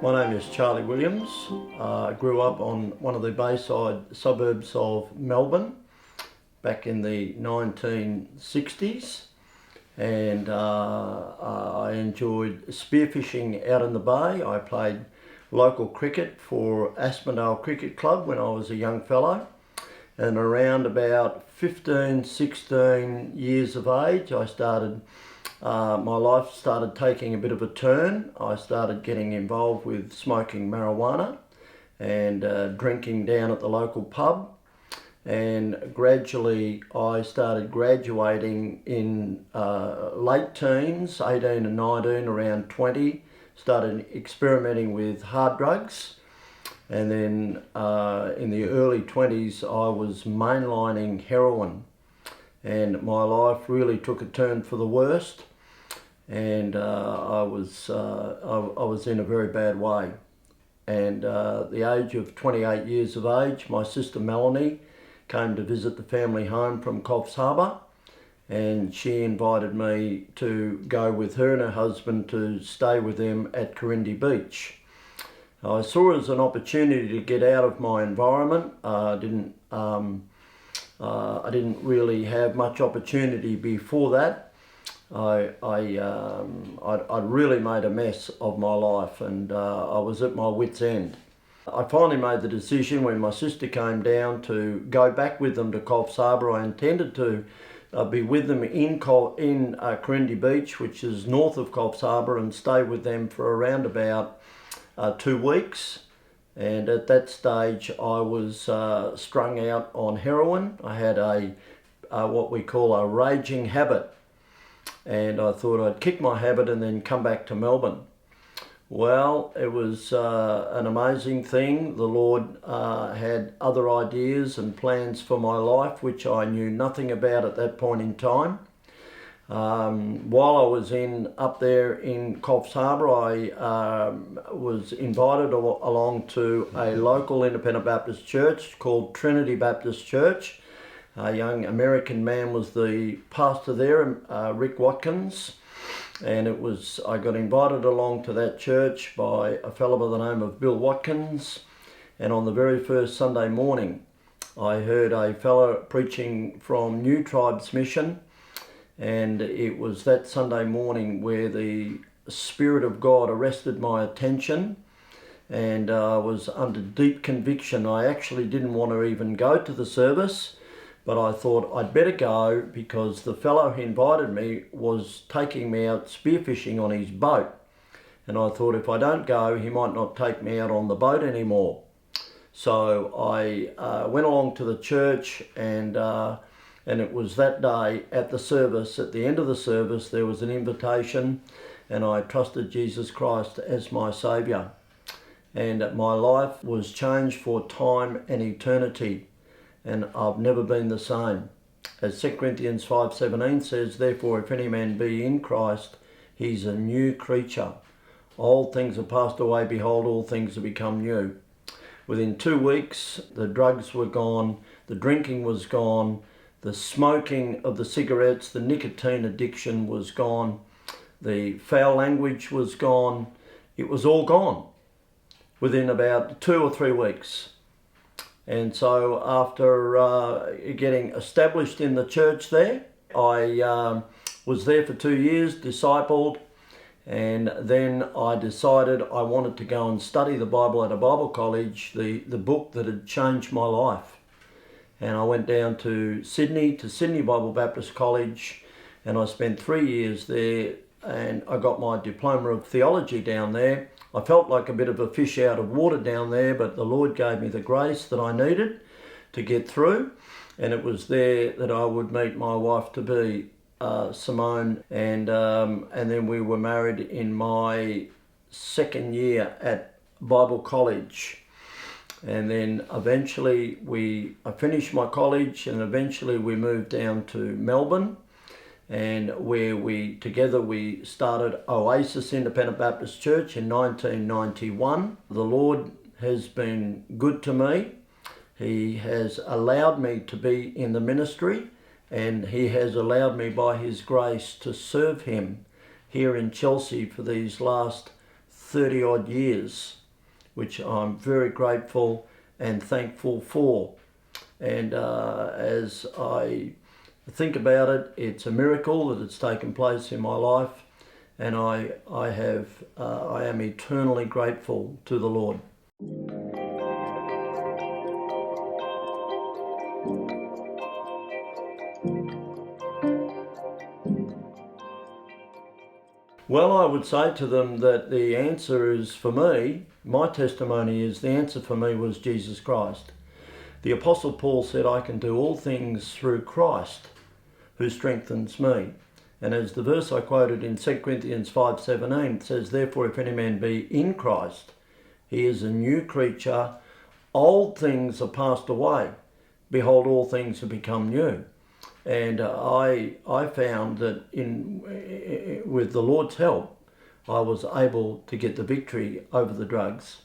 My name is Charlie Williams. I grew up on one of the bayside suburbs of Melbourne back in the 1960s, and I enjoyed spearfishing out in the bay. I played local cricket for Aspendale Cricket Club when I was a young fellow, and around about 15, 16 years of age my life started taking a bit of a turn. I started getting involved with smoking marijuana and drinking down at the local pub, and gradually I started graduating in late teens, 18 and 19, around 20, started experimenting with hard drugs, and then in the early 20s I was mainlining heroin, and my life really took a turn for the worst. And I was in a very bad way. And at the age of 28 years of age, my sister Melanie came to visit the family home from Coffs Harbour, and she invited me to go with her and her husband to stay with them at Corindi Beach. I saw it as an opportunity to get out of my environment. I didn't really have much opportunity before that. I'd really made a mess of my life, and I was at my wit's end. I finally made the decision when my sister came down to go back with them to Coffs Harbour. I intended to be with them in Corindi Beach, which is north of Coffs Harbour, and stay with them for around about 2 weeks. And at that stage I was strung out on heroin. I had what we call a raging habit, and I thought I'd kick my habit and then come back to Melbourne. Well, it was an amazing thing. The Lord had other ideas and plans for my life which I knew nothing about at that point in time. While I was up there in Coffs Harbour, I was invited along to a local independent Baptist church called Trinity Baptist Church. A young American man was the pastor there, Rick Watkins, and I got invited along to that church by a fellow by the name of Bill Watkins. And on the very first Sunday morning I heard a fellow preaching from New Tribes Mission, and it was that Sunday morning where the Spirit of God arrested my attention, and I was under deep conviction. I actually didn't want to even go to the service, but I thought I'd better go because the fellow who invited me was taking me out spearfishing on his boat. And I thought if I don't go, he might not take me out on the boat anymore. So I went along to the church, and it was that day at the service, at the end of the service, there was an invitation, and I trusted Jesus Christ as my Saviour. And my life was changed for time and eternity, and I've never been the same. As 2 Corinthians 5:17 says, "Therefore if any man be in Christ, he's a new creature. Old things are passed away, behold, all things have become new." Within 2 weeks, the drugs were gone, the drinking was gone, the smoking of the cigarettes, the nicotine addiction was gone, the foul language was gone. It was all gone within about 2 or 3 weeks. And so after getting established in the church there, I was there for 2 years, discipled, and then I decided I wanted to go and study the Bible at a Bible college, the book that had changed my life. And I went down to Sydney Bible Baptist College, and I spent 3 years there, and I got my diploma of theology down there. I felt like a bit of a fish out of water down there, but the Lord gave me the grace that I needed to get through, and it was there that I would meet my wife to be, Simone, and then we were married in my second year at Bible College. And then eventually I finished my college, and eventually we moved down to Melbourne, and where we started Oasis Independent Baptist Church in 1991. The Lord has been good to me. He has allowed me to be in the ministry, and He has allowed me by His grace to serve Him here in Chelsea for these last 30 odd years, which I'm very grateful and thankful for. And as I think about it, it's a miracle that it's taken place in my life, and I am eternally grateful to the Lord. Well, I would say to them that the answer is, for me, my testimony is, the answer for me was Jesus Christ. The Apostle Paul said, I can do all things through Christ who strengthens me. And as the verse I quoted in 2 Corinthians 5:17 says, therefore if any man be in Christ, he is a new creature. Old things are passed away. Behold, all things have become new. And I found that with the Lord's help, I was able to get the victory over the drugs.